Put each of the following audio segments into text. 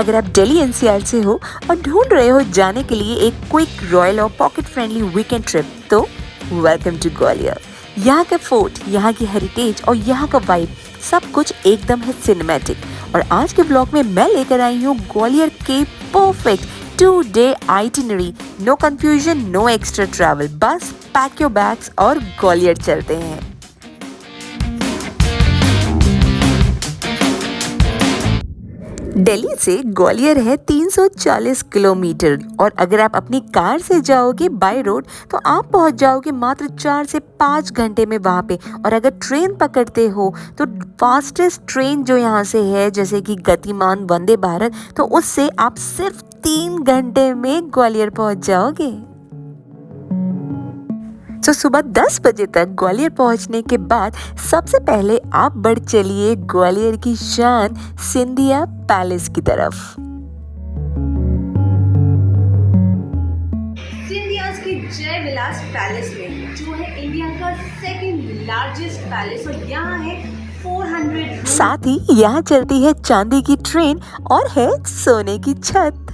अगर आप दिल्ली एनसीआर से हो और ढूंढ रहे हो जाने के लिए एक क्विक रॉयल और पॉकेट फ्रेंडली वीकेंड ट्रिप, तो वेलकम टू ग्वालियर। यहाँ का फोर्ट, यहाँ की हेरिटेज और यहाँ का वाइब सब कुछ एकदम है सिनेमैटिक। और आज के ब्लॉग में मैं लेकर आई हूँ ग्वालियर के perfect 2-day itinerary. No confusion, no extra travel, बस पैक योर बैग्स और ग्वालियर चलते हैं। दिल्ली से ग्वालियर है 340 किलोमीटर और अगर आप अपनी कार से जाओगे बाय रोड तो आप पहुंच जाओगे मात्र 4 से 5 घंटे में वहाँ पे। और अगर ट्रेन पकड़ते हो तो फास्टेस्ट ट्रेन जो यहाँ से है, जैसे कि गतिमान वंदे भारत, तो उससे आप सिर्फ 3 घंटे में ग्वालियर पहुंच जाओगे। तो सुबह 10 बजे तक ग्वालियर पहुंचने के बाद सबसे पहले आप बढ़ चलिए ग्वालियर की शान सिंधिया पैलेस की तरफ। सिंधियाज की जय विलास पैलेस में जो है इंडिया का सेकंड लार्जेस्ट पैलेस और यहाँ है 400 रूम। साथ ही यहाँ चलती है चांदी की ट्रेन और है सोने की छत।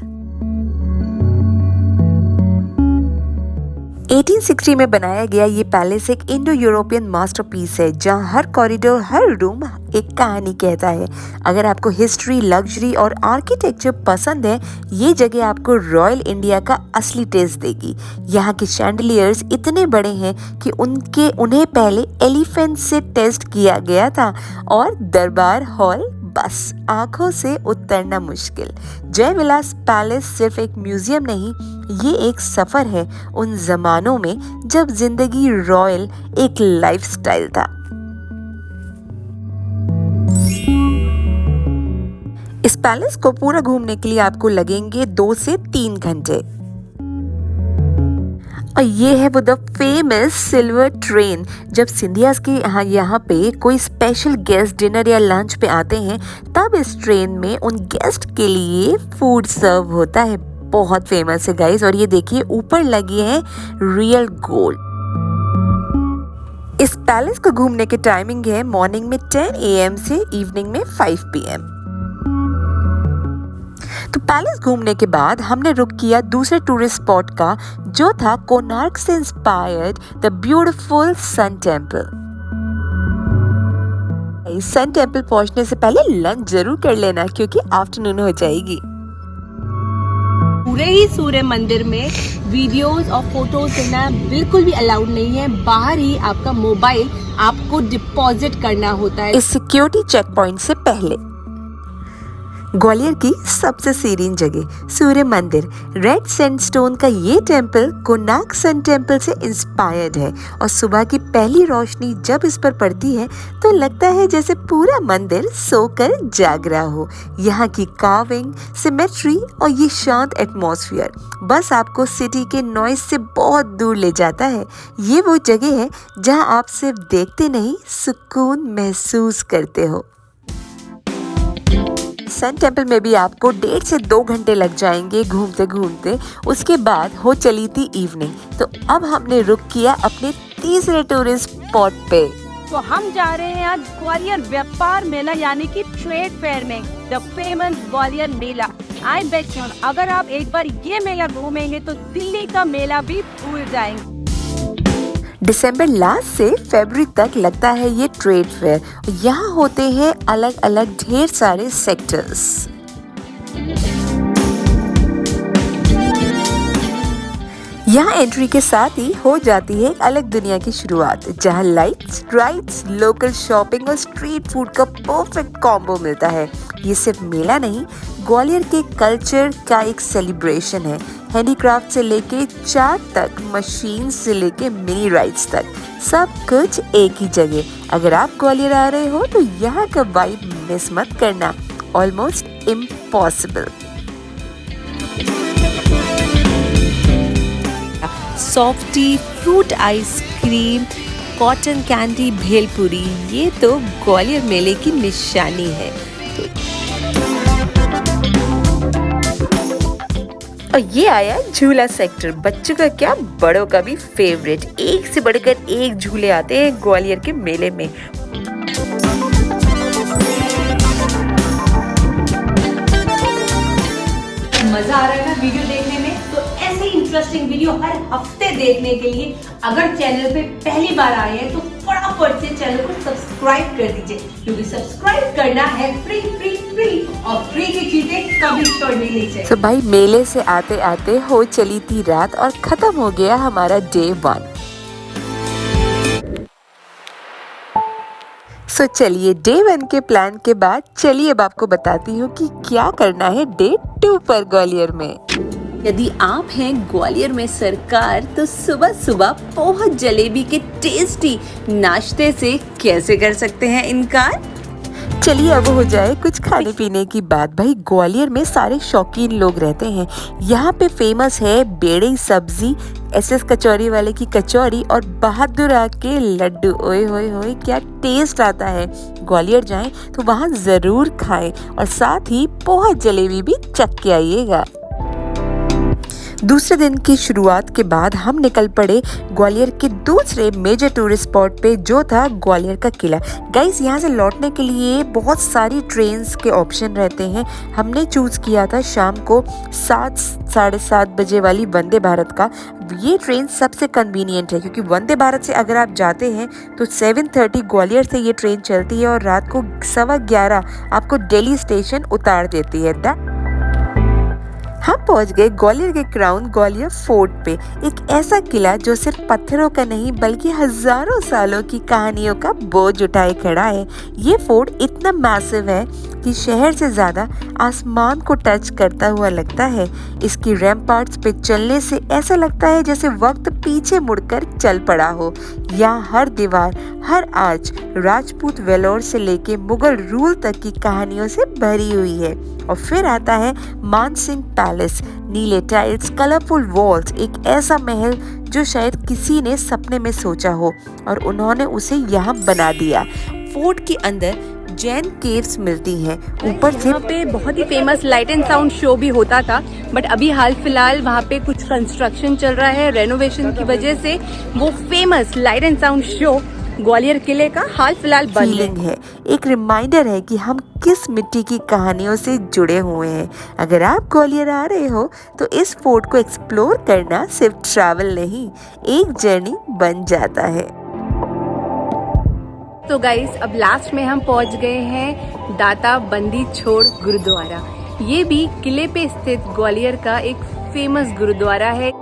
1860 में बनाया गया ये पैलेस एक इंडो यूरोपियन मास्टरपीस है, जहाँ हर कॉरिडोर, हर रूम एक कहानी कहता है। अगर आपको हिस्ट्री, लग्जरी और आर्किटेक्चर पसंद है, ये जगह आपको रॉयल इंडिया का असली टेस्ट देगी। यहाँ के शैंडलियर्स इतने बड़े हैं कि उन्हें पहले एलिफेंट से टेस्ट किया गया था और दरबार हॉल बस आंखों से उतरना मुश्किल। जय विलास पैलेस सिर्फ एक म्यूजियम नहीं, ये एक सफर है उन जमानों में जब जिंदगी रॉयल एक लाइफस्टाइल था। इस पैलेस को पूरा घूमने के लिए आपको लगेंगे 2 से 3 घंटे। और ये है वो द फेमस सिल्वर ट्रेन। जब सिंधियाज के यहाँ पे कोई स्पेशल गेस्ट डिनर या पेश पे आते हैं, तब इस ट्रेन में उन गेस्ट के लिए फूड सर्व होता है। बहुत फेमस है गाइस। और ये देखिए ऊपर लगी है रियल गोल्ड। इस पैलेस को घूमने के टाइमिंग है मॉर्निंग में 10 AM से इवनिंग में 5 PM। तो पैलेस घूमने के बाद हमने रुक किया दूसरे टूरिस्ट स्पॉट का, जो था कोणार्क से inspired the beautiful sun temple. Sun temple पहुंचने से पहले लंच जरूर कर लेना क्योंकि आफ्टरनून हो जाएगी। पूरे ही सूर्य मंदिर में वीडियोस और फोटोज लेना बिल्कुल भी अलाउड नहीं है। बाहर ही आपका मोबाइल आपको डिपॉजिट करना होता है इस सिक्योरिटी चेक पॉइंट से पहले। ग्वालियर की सबसे सीरीन जगह सूर्य मंदिर, रेड सैंडस्टोन का ये टेम्पल कोणार्क सन टेम्पल से इंस्पायर्ड है। और सुबह की पहली रोशनी जब इस पर पड़ती है तो लगता है जैसे पूरा मंदिर सोकर जाग रहा हो। यहाँ की कार्विंग, सिमेट्री और ये शांत एटमॉस्फेयर बस आपको सिटी के नॉइज से बहुत दूर ले जाता है। ये वो जगह है जहाँ आप सिर्फ देखते नहीं, सुकून महसूस करते हो। सन टेम्पल में भी आपको 1.5 से 2 घंटे लग जाएंगे घूमते घूमते। उसके बाद हो चली थी इवनिंग। तो अब हमने रुक किया अपने तीसरे टूरिस्ट स्पॉट पे। तो हम जा रहे हैं आज ग्वालियर व्यापार मेला यानी कि ट्रेड फेयर में, the famous Gwalior Mela. I bet you अगर आप एक बार ये मेला घूमेंगे तो दिल्ली का मेला भी भूल जाएंगे। दिसंबर लास्ट से फरवरी तक लगता है ये ट्रेड फेयर। यहाँ होते हैं अलग अलग ढेर सारे सेक्टर्स। यहाँ एंट्री के साथ ही हो जाती है एक अलग दुनिया की शुरुआत, जहाँ लाइट्स, राइड्स, लोकल शॉपिंग और स्ट्रीट फूड का परफेक्ट कॉम्बो मिलता है। ये सिर्फ मेला नहीं, ग्वालियर के कल्चर का एक सेलिब्रेशन है। हैंडीक्राफ्ट से लेके चाट तक, मशीन से लेके मिनी राइड्स तक, सब कुछ एक ही जगह। अगर आप ग्वालियर आ रहे हो तो यहाँ का वाइब मिस मत करना। Almost impossible. Softy, fruit ice cream, cotton candy, bhelpuri, ये तो ग्वालियर मेले की निशानी है। और ये आया झूला सेक्टर। बच्चों का क्या, बड़ों का भी फेवरेट। एक से बढ़कर एक झूले आते हैं ग्वालियर के मेले में। इंटरेस्टिंग वीडियो हर हफ्ते देखने के लिए अगर चैनल पे पहली बार आए हैं तो फटाफट से चैनल को सब्सक्राइब कर दीजिए, क्योंकि सब्सक्राइब करना है फ्री फ्री फ्री और फ्री की चीजें कभी छोड़नी नहीं चाहिए। तो भाई मेले से आते आते हो चली थी रात और खत्म हो गया हमारा डे 1। सो चलिए डे 1 के प्लान के बाद चलिए अब आपको बताती हूँ कि क्या करना है डे 2 पर ग्वालियर में। यदि आप हैं ग्वालियर में सरकार तो सुबह सुबह पोहा जलेबी के टेस्टी नाश्ते से कैसे कर सकते हैं इनकार। चलिए अब हो जाए कुछ खाने पीने की बात। भाई ग्वालियर में सारे शौकीन लोग रहते हैं। यहाँ पे फेमस है बेड़ई सब्जी, SS कचौरी वाले की कचौरी और बहादुरा के लड्डू। ओए होए होए क्या टेस्ट आता है। ग्वालियर जाएं तो वहाँ जरूर खाएं और साथ ही पोहा जलेबी भी चख के आइएगा। दूसरे दिन की शुरुआत के बाद हम निकल पड़े ग्वालियर के दूसरे मेजर टूरिस्ट स्पॉट पे, जो था ग्वालियर का किला। गाइस यहाँ से लौटने के लिए बहुत सारी ट्रेन्स के ऑप्शन रहते हैं। हमने चूज़ किया था शाम को 7 साढ़े 7 बजे वाली वंदे भारत का। ये ट्रेन सबसे कन्वीनियंट है, क्योंकि वंदे भारत से अगर आप जाते हैं तो 7:30 ग्वालियर से ये ट्रेन चलती है और रात को 11:15 आपको दिल्ली स्टेशन उतार देती है। हम पहुंच गए ग्वालियर के क्राउन ग्वालियर फोर्ट पे, एक ऐसा किला जो सिर्फ पत्थरों का नहीं बल्कि हजारों सालों की कहानियों का बोझ उठाए खड़ा है। ये फोर्ट इतना मैसिव है कि शहर से ज्यादा आसमान को टच करता हुआ लगता है। इसकी रैम्पार्ट्स पे चलने से ऐसा लगता है जैसे वक्त पीछे मुड़कर चल पड़ा हो। यहाँ हर दीवार, हर आर्च राजपूत वेलोर से लेके मुगल रूल तक की कहानियों से भरी हुई है। और फिर आता है मानसिंह पैलेस, नीले टाइल्स, कलरफुल वॉल्स, एक ऐसा महल जो शायद किसी ने सपने में सोचा हो और उन्होंने उसे यहाँ बना दिया। फोर्ट के अंदर जैन केव्स मिलती हैं। ऊपर से यहाँ पे बहुत ही famous light and sound show भी होता था, बट अभी हाल फिलहाल वहाँ पे कुछ कंस्ट्रक्शन चल रहा है। रेनोवेशन की वजह से वो famous light and sound show Gwalior किले का हाल फिलहाल बंद है। एक रिमाइंडर है कि हम किस मिट्टी की कहानियों से जुड़े हुए हैं। अगर आप ग्वालियर आ रहे हो तो इस फोर्ट को एक्सप्लोर करना सिर्फ ट्रैवल नहीं, एक जर्नी बन जाता है। तो गाइस अब लास्ट में हम पहुंच गए हैं दाता बंदी छोड़ गुरुद्वारा। ये भी किले पे स्थित ग्वालियर का एक फेमस गुरुद्वारा है।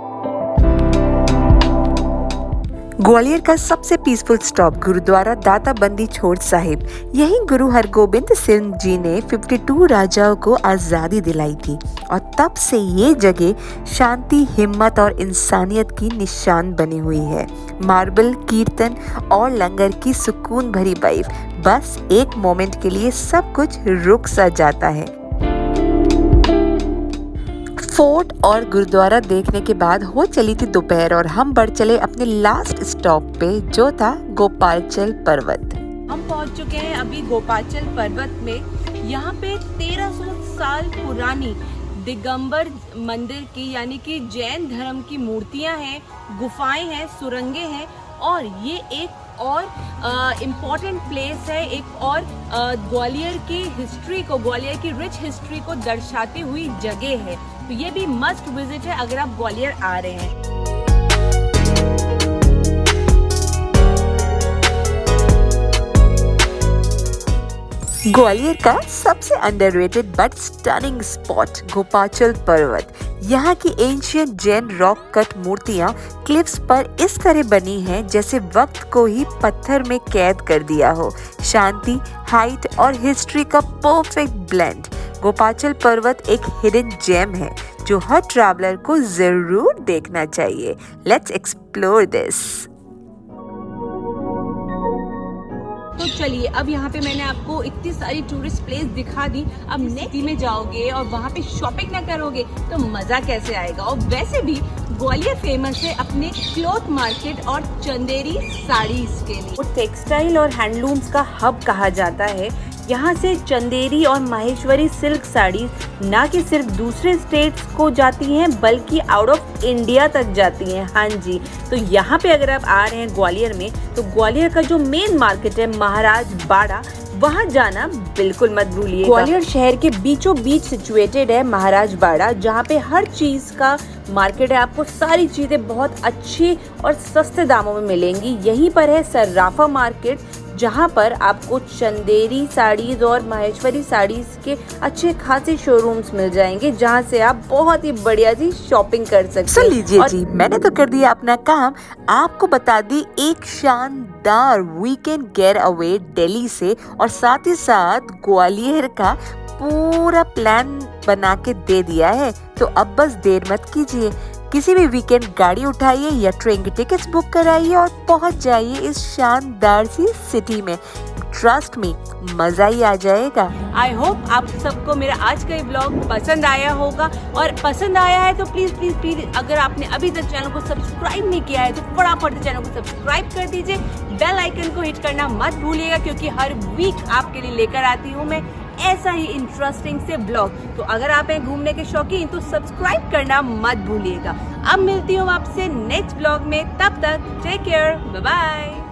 ग्वालियर का सबसे पीसफुल स्टॉप गुरुद्वारा दाता बंदी छोड़ साहिब। यही गुरु हरगोबिंद सिंह जी ने 52 राजाओं को आज़ादी दिलाई थी और तब से ये जगह शांति, हिम्मत और इंसानियत की निशान बनी हुई है। मार्बल, कीर्तन और लंगर की सुकून भरी वाइब, बस एक मोमेंट के लिए सब कुछ रुक सा जाता है। फोर्ट और गुरुद्वारा देखने के बाद हो चली थी दोपहर और हम बढ़ चले अपने लास्ट स्टॉप पे, जो था गोपालचल पर्वत। हम पहुंच चुके हैं अभी गोपालचल पर्वत में। यहाँ पे 1300 साल पुरानी दिगंबर मंदिर की यानी कि जैन धर्म की मूर्तियां हैं, गुफाएं हैं, सुरंगें हैं और ये एक और इम्पॉर्टेंट प्लेस है, एक और ग्वालियर की हिस्ट्री को, ग्वालियर की रिच हिस्ट्री को दर्शाती हुई जगह है। तो ये भी मस्ट विजिट है अगर आप ग्वालियर आ रहे हैं। ग्वालियर का सबसे अंडररेटेड बट स्टनिंग स्पॉट गोपालचल पर्वत। यहाँ की एंशियंट जैन रॉक कट मूर्तियाँ क्लिफ्स पर इस तरह बनी हैं जैसे वक्त को ही पत्थर में कैद कर दिया हो। शांति, हाइट और हिस्ट्री का परफेक्ट ब्लेंड। गोपालचल पर्वत एक हिडन जेम है जो हर ट्रैवलर को जरूर देखना चाहिए। Let's explore this. तो चलिए अब यहाँ पे मैंने आपको इतनी सारी टूरिस्ट प्लेस दिखा दी। अब नेक्स्ट में जाओगे और वहाँ पे शॉपिंग ना करोगे तो मजा कैसे आएगा। और वैसे भी ग्वालियर फेमस है अपने क्लॉथ मार्केट और चंदेरी साड़ीज के लिए। वो टेक्सटाइल और हैंडलूम्स का हब कहा जाता है। यहाँ से चंदेरी और माहेश्वरी सिल्क साड़ी ना कि सिर्फ दूसरे स्टेट्स को जाती हैं बल्कि आउट ऑफ इंडिया तक जाती हैं। हाँ जी, तो यहाँ पे अगर आप आ रहे हैं ग्वालियर में तो ग्वालियर का जो मेन मार्केट है महाराज बाड़ा, वहाँ जाना बिल्कुल मत भूलिए। ग्वालियर शहर के बीचों बीच सिचुएटेड है महाराज बाड़ा, जहाँ पे हर चीज का मार्केट है, आपको सारी चीज़ें बहुत अच्छी और सस्ते दामों में मिलेंगी। यहीं पर है सर्राफा मार्केट, जहाँ पर आपको चंदेरी साड़ीज़ और माहेश्वरी साड़ीज़ के अच्छे खासे शोरूम्स मिल जाएंगे, जहाँ से आप बहुत ही बढ़िया सी शॉपिंग कर सकते हैं। सुन लीजिए जी, मैंने तो कर दिया अपना काम, आपको बता दी एक शानदार वीकेंड गेट अवे दिल्ली से, और साथ ही साथ ग्वालियर का पूरा प्लान बना के दे दिया है। तो अब बस देर मत कीजिए, किसी भी वीकेंड गाड़ी उठाइए या ट्रेन की टिकट्स बुक कराइए और पहुंच जाइए इस शानदार सी सिटी में। ट्रस्ट मी, मजा ही आ जाएगा। आई होप आप सबको मेरा आज का ये ब्लॉग पसंद आया होगा, और पसंद आया है तो प्लीज़ प्लीज़ प्लीज़ अगर आपने अभी तक चैनल को सब्सक्राइब नहीं किया है तो फटाफट से चैनल को सब्सक्राइब कर दीजिए। बेल आइकन को हिट करना मत भूलिएगा, क्योंकि हर वीक आपके लिए लेकर आती हूँ मैं ऐसा ही इंटरेस्टिंग से ब्लॉग। तो अगर आप हैं घूमने के शौकीन तो सब्सक्राइब करना मत भूलिएगा। अब मिलती हूँ आपसे नेक्स्ट ब्लॉग में, तब तक टेक केयर, बाय बाय।